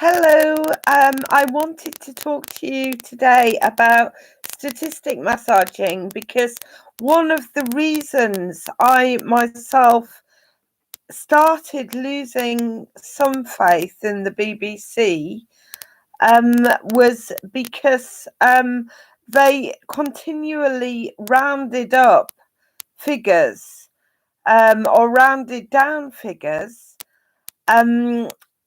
Hello, I wanted to talk to you today about statistic massaging because one of the reasons I myself started losing some faith in the BBC was because they continually rounded up figures or rounded down figures.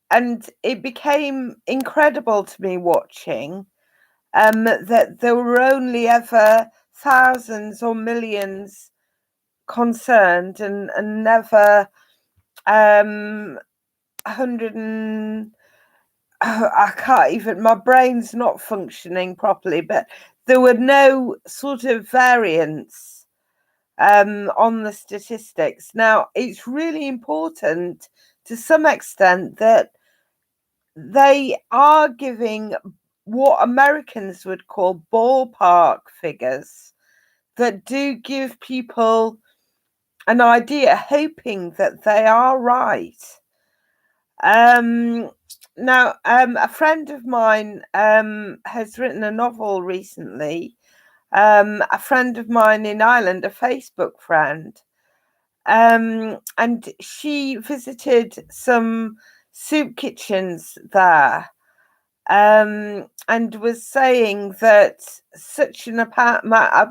And it became incredible to me watching that there were only ever thousands or millions concerned, and never 100 and I can't even, my brain's not functioning properly, but there were no sort of variance on the statistics. Now, it's really important to some extent that they are giving what Americans would call ballpark figures that do give people an idea, hoping that they are right. Now, a friend of mine has written a novel recently. A friend of mine in Ireland, a Facebook friend, and she visited some soup kitchens there, and was saying that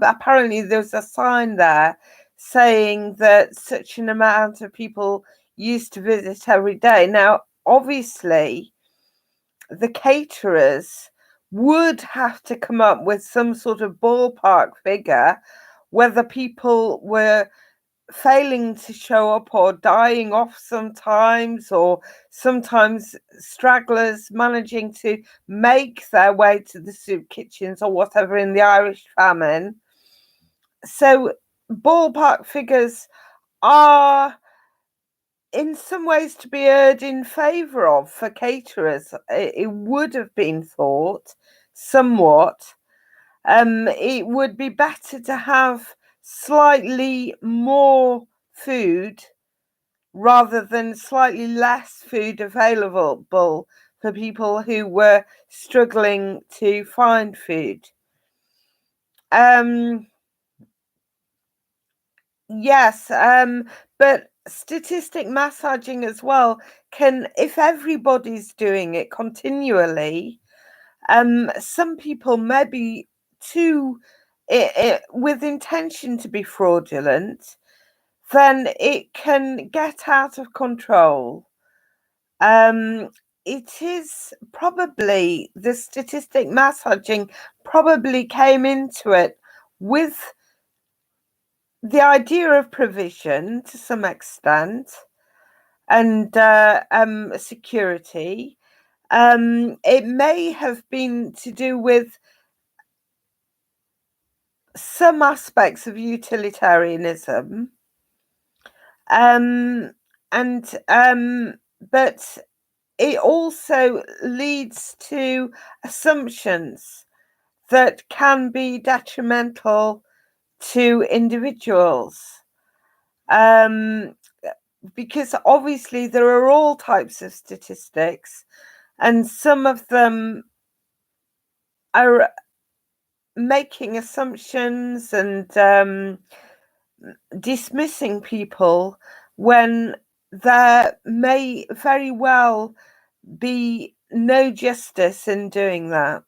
apparently there was a sign there saying that such an amount of people used to visit every day. Now, obviously, the caterers would have to come up with some sort of ballpark figure, whether people were failing to show up or dying off sometimes, or sometimes stragglers managing to make their way to the soup kitchens or whatever in the Irish famine. So ballpark figures are in some ways to be erred in favour of for caterers. It would have been thought somewhat. It would be better to have slightly more food rather than slightly less food available for people who were struggling to find food. Yes, but statistic massaging as well can, if everybody's doing it continually, some people may be too with intention to be fraudulent, then it can get out of control. It is probably, the statistic massaging probably came into it with the idea of provision to some extent, and security. It may have been to do with some aspects of utilitarianism, and but it also leads to assumptions that can be detrimental to individuals, because obviously there are all types of statistics, and some of them are making assumptions and dismissing people when there may very well be no justice in doing that.